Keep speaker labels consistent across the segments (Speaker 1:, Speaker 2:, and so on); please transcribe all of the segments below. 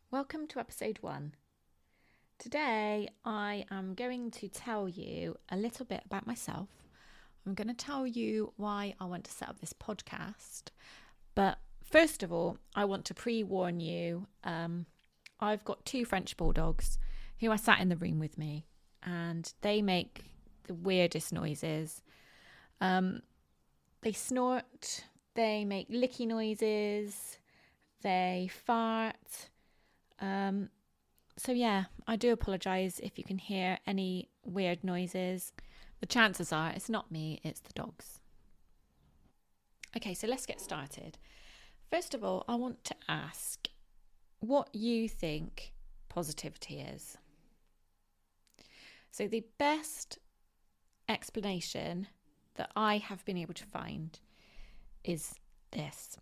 Speaker 1: Welcome to episode 1. Today I am going to tell you a little bit about myself. I'm going to tell you why I want to set up this podcast. But first of all, I want to pre-warn you. I've got 2 French bulldogs who are sat in the room with me, and they make the weirdest noises. They snort, they make licky noises, they fart. So yeah, I do apologise if you can hear any weird noises. The chances are it's not me, it's the dogs. Okay, so let's get started. First of all, I want to ask what you think positivity is. So the best explanation that I have been able to find is this.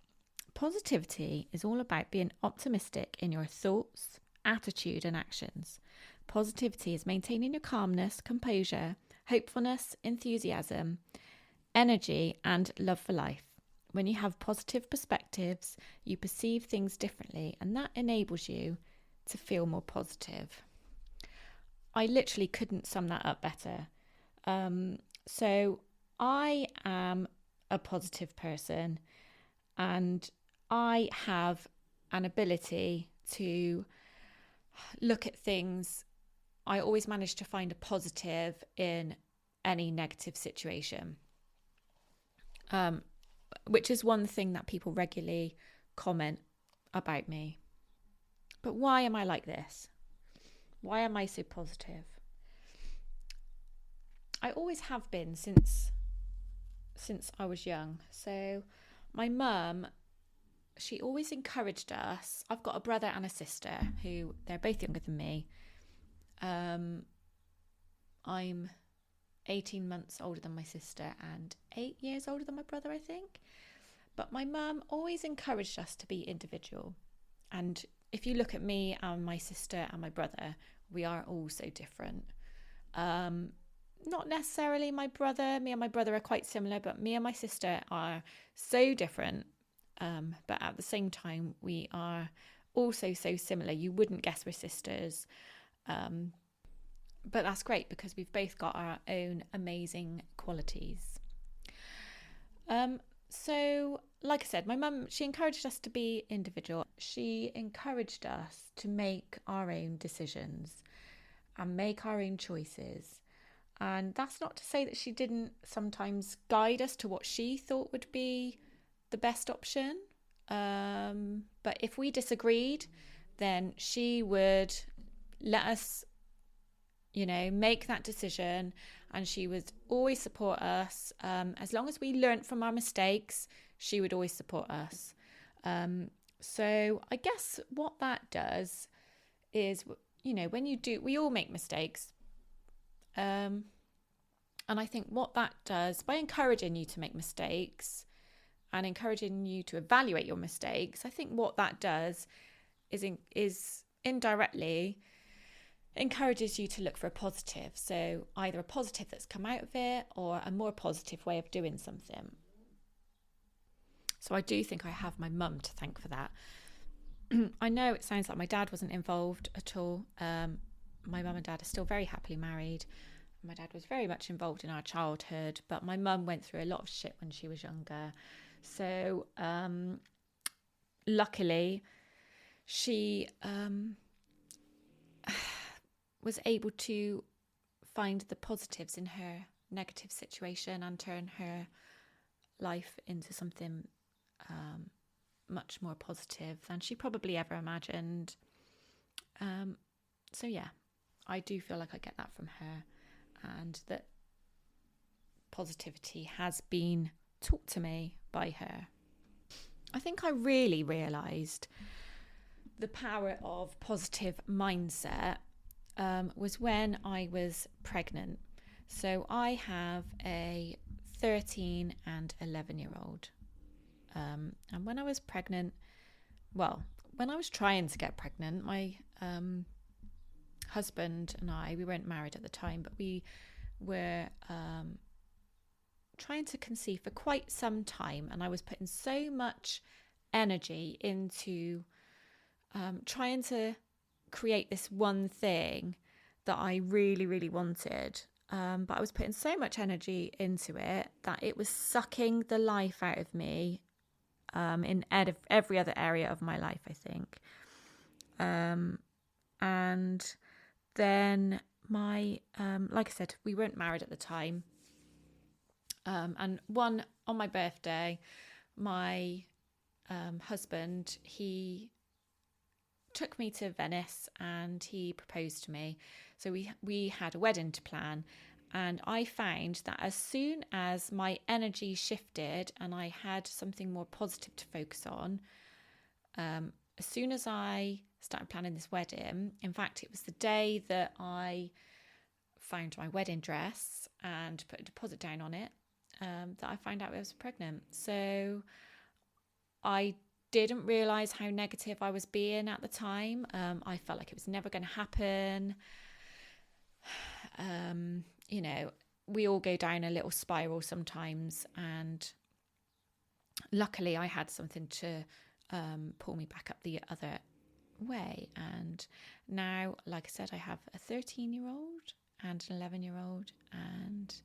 Speaker 1: Positivity is all about being optimistic in your thoughts, attitude, and actions. Positivity is maintaining your calmness, composure, hopefulness, enthusiasm, energy, and love for life. When you have positive perspectives, you perceive things differently, and that enables you to feel more positive. I literally couldn't sum that up better. So I am a positive person, and I have an ability to look at things. I always manage to find a positive in any negative situation, which is one thing that people regularly comment about me. But why am I like this? Why am I so positive? I always have been since I was young. So my mum, she always encouraged us. I've got a brother and a sister who they're both younger than me. I'm 18 months older than my sister and 8 years older than my brother, I think. But my mum always encouraged us to be individual. And if you look at me and my sister and my brother, we are all so different. Not necessarily me and my brother are quite similar, but me and my sister are so different. But at the same time, we are also so similar. You wouldn't guess we're sisters. But that's great because we've both got our own amazing qualities. So, like I said, my mum, she encouraged us to be individual. She encouraged us to make our own decisions and make our own choices. And that's not to say that she didn't sometimes guide us to what she thought would be the best option. But if we disagreed, then she would let us, make that decision, and she would always support us. As long as we learnt from our mistakes, she would always support us. So I guess what that does is, when you do, we all make mistakes. And I think what that does, by encouraging you to make mistakes and encouraging you to evaluate your mistakes, I think what that does is indirectly encourages you to look for a positive. So either a positive that's come out of it or a more positive way of doing something. So I do think I have my mum to thank for that. I know it sounds like my dad wasn't involved at all. My mum and dad are still very happily married. My dad was very much involved in our childhood, but my mum went through a lot of shit when she was younger. So luckily, she was able to find the positives in her negative situation and turn her life into something much more positive than she probably ever imagined. So yeah, I do feel like I get that from her, and that positivity has been taught to me by her. I think I really realised the power of positive mindset was when I was pregnant. So I have a 13 and 11-year-old. And when I was pregnant, when I was trying to get pregnant, my husband and I, we weren't married at the time, but we were trying to conceive for quite some time, and I was putting so much energy into trying to create this one thing that I really, really wanted. But I was putting so much energy into it that it was sucking the life out of me in every other area of my life, I think. And then like I said, we weren't married at the time. And on my birthday, my husband, he took me to Venice and he proposed to me. So we had a wedding to plan, and I found that as soon as my energy shifted and I had something more positive to focus on, as soon as I started planning this wedding, in fact, it was the day that I found my wedding dress and put a deposit down on it, that I found out I was pregnant. So I didn't realise how negative I was being at the time. I felt like it was never going to happen. We all go down a little spiral sometimes, and luckily I had something to pull me back up the other way. And now, like I said, I have a 13-year-old and an 11-year-old, and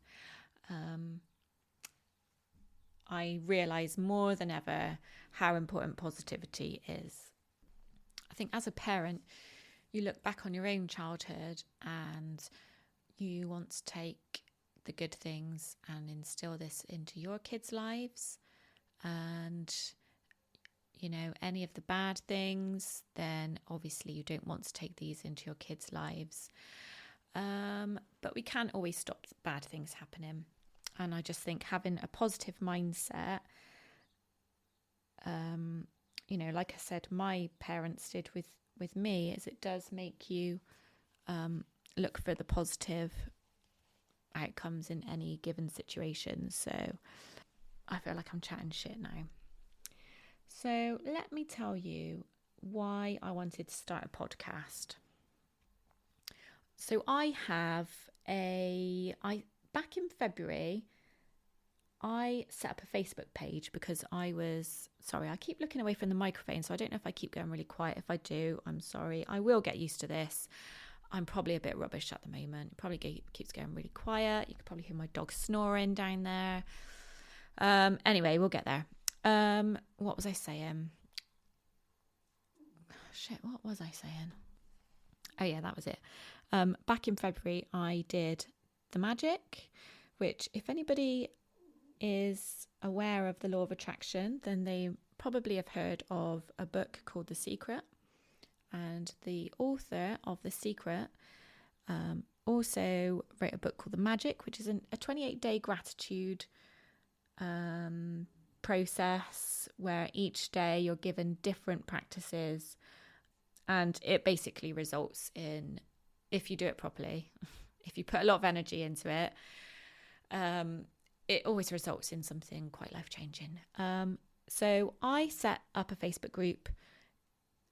Speaker 1: I realise more than ever how important positivity is. I think as a parent, you look back on your own childhood and you want to take the good things and instill this into your kids' lives. And, any of the bad things, then obviously you don't want to take these into your kids' lives. But we can't always stop bad things happening. And I just think having a positive mindset, like I said, my parents did with me, is it does make you look for the positive outcomes in any given situation. So I feel like I'm chatting shit now. So let me tell you why I wanted to start a podcast. So back in February, I set up a Facebook page because I keep looking away from the microphone, so I don't know if I keep going really quiet. If I do, I'm sorry. I will get used to this. I'm probably a bit rubbish at the moment. It probably keeps going really quiet. You can probably hear my dog snoring down there. Anyway, we'll get there. What was I saying? Shit, what was I saying? Oh yeah, that was it. Back in February, I did the magic, which if anybody is aware of the law of attraction, then they probably have heard of a book called The Secret. And the author of The Secret also wrote a book called The Magic, which is a 28-day gratitude process where each day you're given different practices, and it basically results in, if you do it properly, if you put a lot of energy into it, it always results in something quite life-changing. So I set up a Facebook group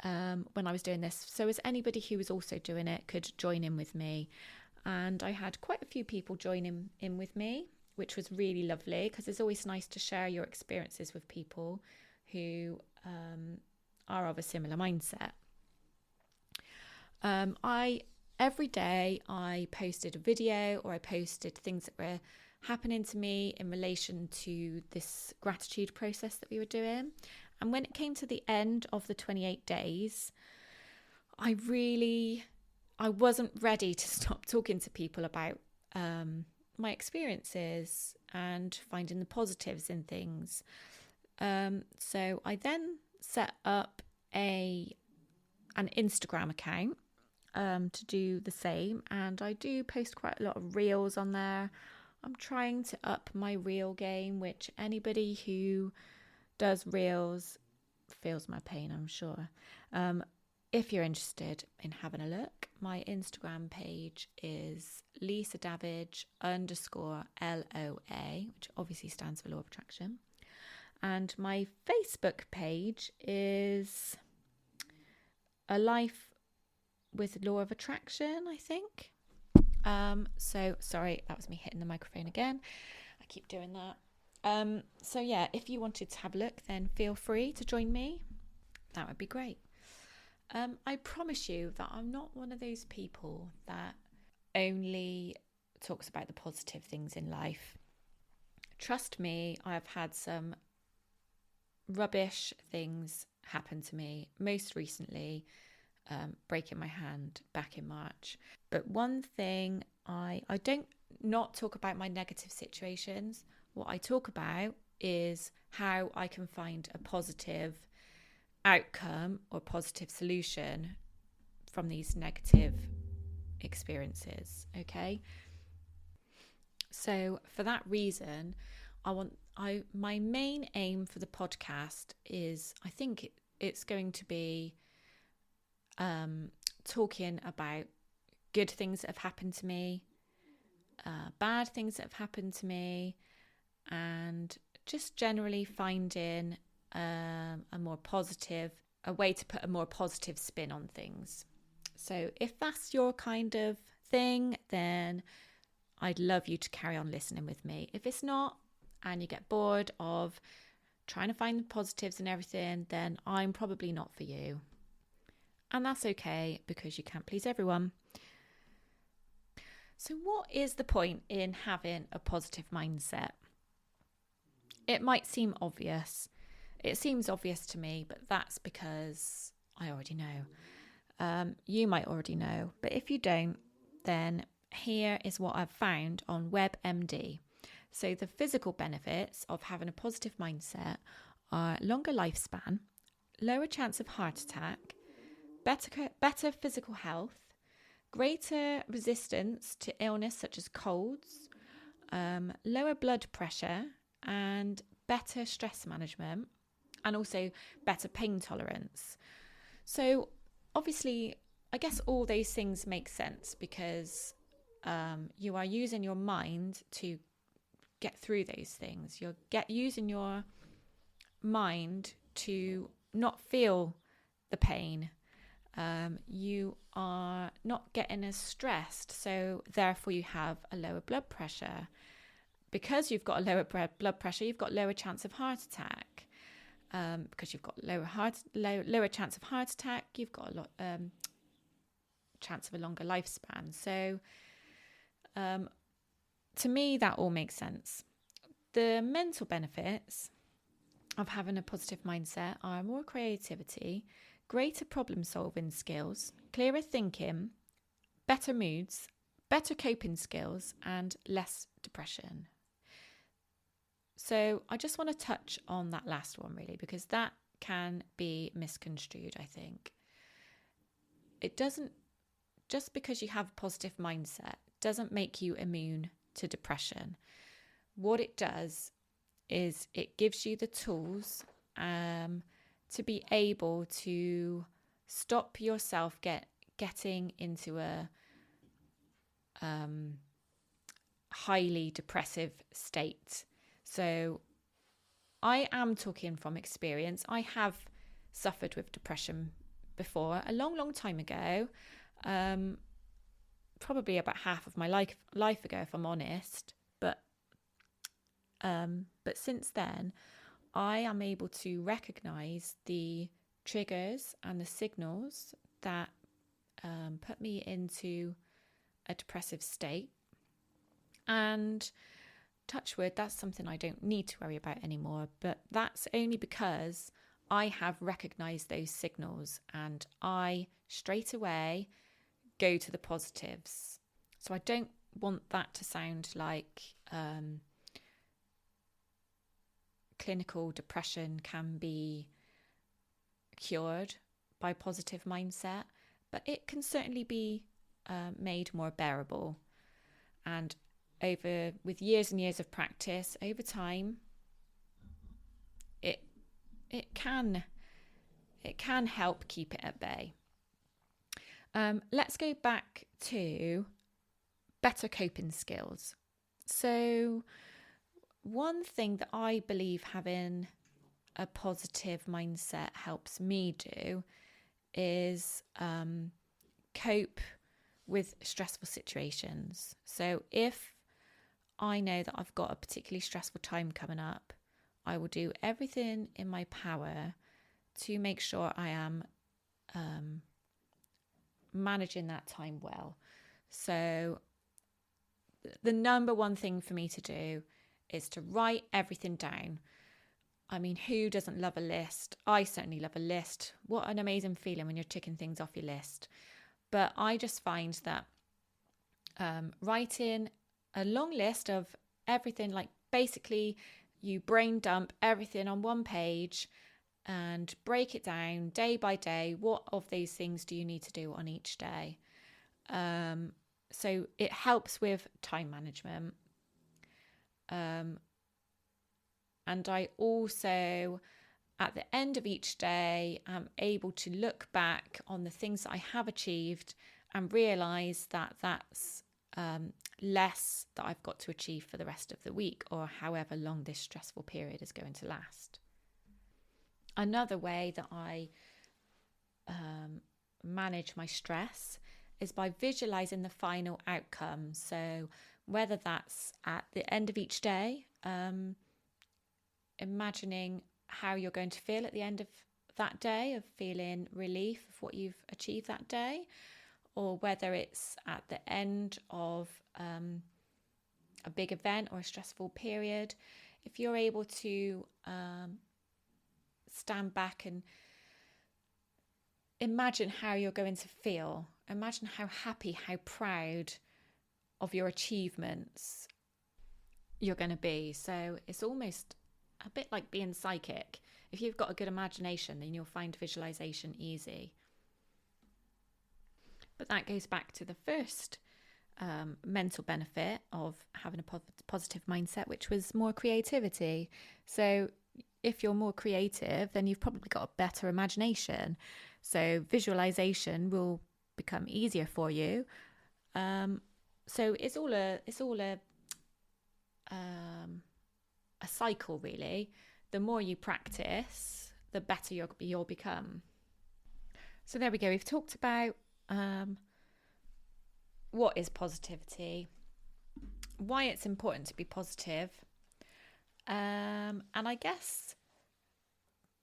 Speaker 1: when I was doing this, so as anybody who was also doing it could join in with me. And I had quite a few people join in with me, which was really lovely, because it's always nice to share your experiences with people who are of a similar mindset. Every day I posted a video, or I posted things that were happening to me in relation to this gratitude process that we were doing. And when it came to the end of the 28 days, I wasn't ready to stop talking to people about my experiences and finding the positives in things. So I then set up an Instagram account to do the same, and I do post quite a lot of reels on there. I'm trying to up my reel game, which anybody who does reels feels my pain, I'm sure. If you're interested in having a look, my Instagram page is LisaDavidge_LOA, which obviously stands for Law of Attraction. And my Facebook page is A Life with Law of Attraction, I think. So sorry, that was me hitting the microphone again. I keep doing that. So yeah, if you wanted to have a look, then feel free to join me. That would be great. I promise you that I'm not one of those people that only talks about the positive things in life. Trust me, I've had some rubbish things happen to me, most recently breaking my hand back in March. But one thing, I don't not talk about my negative situations. What I talk about is how I can find a positive outcome or positive solution from these negative experiences. Okay, so for that reason, my main aim for the podcast is, I think it's going to be talking about good things that have happened to me, bad things that have happened to me, and just generally finding a way to put a more positive spin on things. So if that's your kind of thing, then I'd love you to carry on listening with me. If it's not, and you get bored of trying to find the positives and everything, then I'm probably not for you. And that's okay, because you can't please everyone. So what is the point in having a positive mindset? It might seem obvious. It seems obvious to me, but that's because I already know. You might already know, but if you don't, then here is what I've found on WebMD. So the physical benefits of having a positive mindset are longer lifespan, lower chance of heart attack, better physical health, greater resistance to illness such as colds, lower blood pressure, and better stress management, and also better pain tolerance. So obviously, I guess all those things make sense, because you are using your mind to get through those things. You're using your mind to not feel the pain. You are not getting as stressed, so therefore you have a lower blood pressure. Because you've got a lower blood pressure, you've got lower chance of heart attack. Because you've got lower chance of heart attack, you've got a lot chance of a longer lifespan. So to me, that all makes sense. The mental benefits of having a positive mindset are more creativity, greater problem solving skills, clearer thinking, better moods, better coping skills, and less depression. So I just want to touch on that last one, really, because that can be misconstrued, I think. It doesn't, just because you have a positive mindset doesn't make you immune to depression. What it does is it gives you the tools to be able to stop yourself getting into a highly depressive state. So I am talking from experience. I have suffered with depression before, a long, long time ago. Probably about half of my life ago, if I'm honest. But since then, I am able to recognise the triggers and the signals that put me into a depressive state. And touch wood, that's something I don't need to worry about anymore. But that's only because I have recognised those signals, and I straight away go to the positives. So I don't want that to sound like clinical depression can be cured by positive mindset, but it can certainly be made more bearable. And with years and years of practice, over time, it can help keep it at bay. Let's go back to better coping skills. So one thing that I believe having a positive mindset helps me do is cope with stressful situations. So if I know that I've got a particularly stressful time coming up, I will do everything in my power to make sure I am managing that time well. So the number one thing for me to do is to write everything down. I mean, who doesn't love a list? I certainly love a list. What an amazing feeling when you're ticking things off your list. But I just find that writing a long list of everything, like basically you brain dump everything on one page and break it down day by day. What of these things do you need to do on each day? So it helps with time management. And I also, at the end of each day, am able to look back on the things that I have achieved and realise that that's less that I've got to achieve for the rest of the week, or however long this stressful period is going to last. Another way that I manage my stress is by visualising the final outcome. So whether that's at the end of each day, imagining how you're going to feel at the end of that day, of feeling relief of what you've achieved that day, or whether it's at the end of a big event or a stressful period. If you're able to stand back and imagine how you're going to feel, imagine how happy, how proud of your achievements you're going to be. So it's almost a bit like being psychic. If you've got a good imagination, then you'll find visualization easy. But that goes back to the first mental benefit of having a positive mindset, which was more creativity. So if you're more creative, then you've probably got a better imagination. So visualization will become easier for you. So it's all a cycle, really. The more you practice, the better you'll become. So there we go. We've talked about what is positivity, why it's important to be positive, and I guess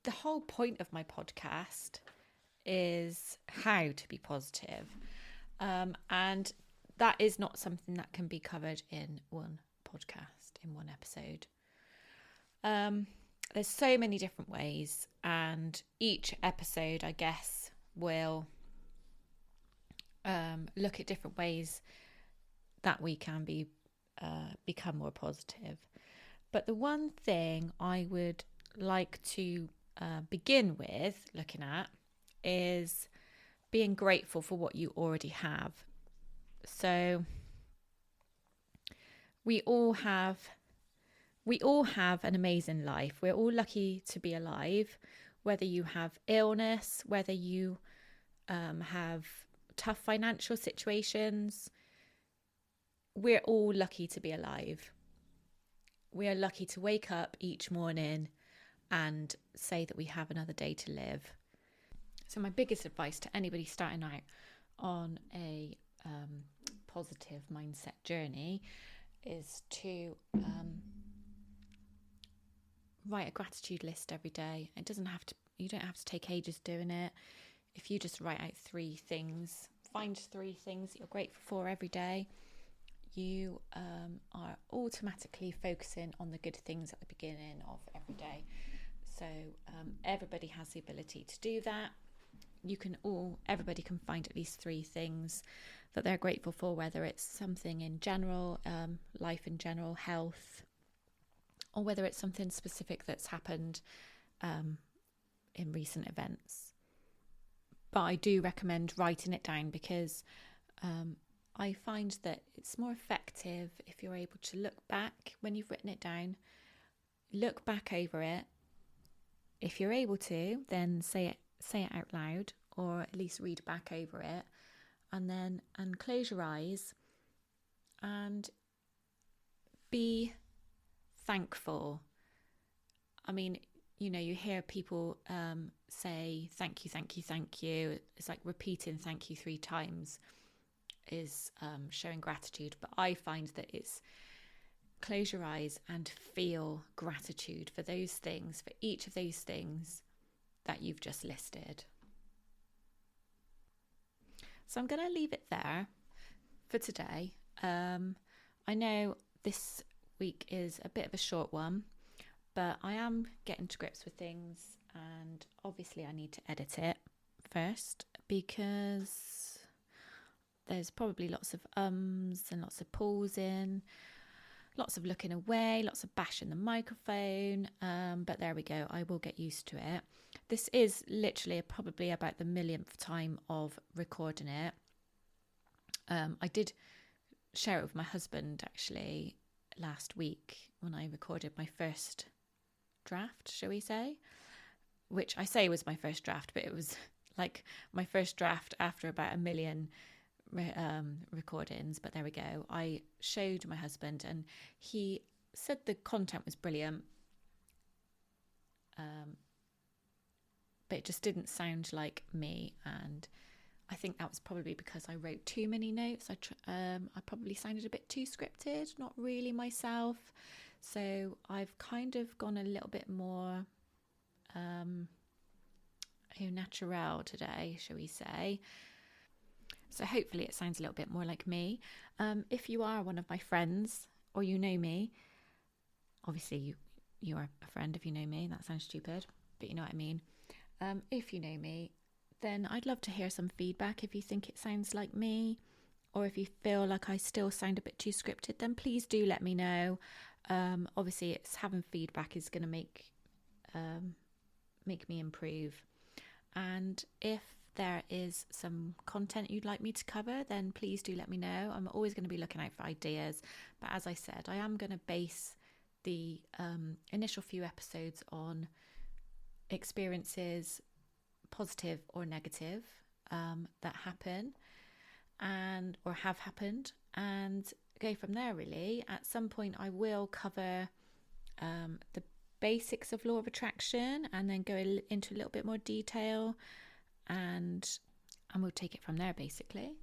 Speaker 1: the whole point of my podcast is how to be positive, and that is not something that can be covered in one podcast, in one episode. There's so many different ways, and each episode, I guess, will look at different ways that we can become more positive. But the one thing I would like to begin with looking at is being grateful for what you already have. So we all have an amazing life. We're all lucky to be alive, whether you have illness, whether you have tough financial situations. We're all lucky to be alive. We are lucky to wake up each morning and say that we have another day to live. So my biggest advice to anybody starting out on a positive mindset journey is to write a gratitude list every day. You don't have to take ages doing it. If you just write out 3 things, find 3 things that you're grateful for every day, you are automatically focusing on the good things at the beginning of every day. So everybody has the ability to do that. Everybody can find at least 3 things that they're grateful for, whether it's something in general, life in general, health, or whether it's something specific that's happened in recent events. But I do recommend writing it down because I find that it's more effective if you're able to look back when you've written it down, look back over it. If you're able to, then say it out loud, or at least read back over it, and close your eyes and be thankful. I mean, you hear people say thank you, thank you, thank you. It's like repeating thank you 3 times is showing gratitude. But I find that it's close your eyes and feel gratitude for those things, for each of those things that you've just listed. So I'm going to leave it there for today. I know this week is a bit of a short one, but I am getting to grips with things, and obviously I need to edit it first because there's probably lots of ums and lots of pausing, lots of looking away, lots of bashing the microphone, but there we go. I will get used to it. This is literally probably about the millionth time of recording it. I did share it with my husband actually last week when I recorded my first draft, shall we say, which I say was my first draft, but it was like my first draft after about a million recordings. But there we go. I showed my husband and he said the content was brilliant, but it just didn't sound like me, and I think that was probably because I wrote too many notes. I probably sounded a bit too scripted, not really myself. So I've kind of gone a little bit more natural today, shall we say. So hopefully it sounds a little bit more like me. If you are one of my friends or you know me, obviously you are a friend if you know me. That sounds stupid, but you know what I mean. If you know me, then I'd love to hear some feedback. If you think it sounds like me, or if you feel like I still sound a bit too scripted, then please do let me know. Obviously, it's having feedback is going to make me improve. And if there is some content you'd like me to cover, then please do let me know. I'm always going to be looking out for ideas. But as I said, I am going to base the initial few episodes on experiences, positive or negative, that happen or have happened, and go from there really. At some point I will cover the basics of law of attraction and then go into a little bit more detail, and we'll take it from there basically.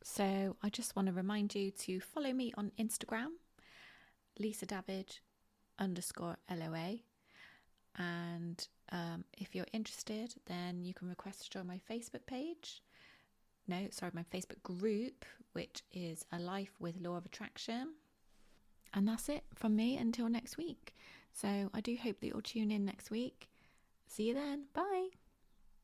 Speaker 1: So I just want to remind you to follow me on Instagram, LisaDavidge_LOA, and if you're interested, then you can request to join my Facebook page. My Facebook group, which is A Life with Law of Attraction. And that's it from me until next week. So I do hope that you'll tune in next week. See you then. Bye.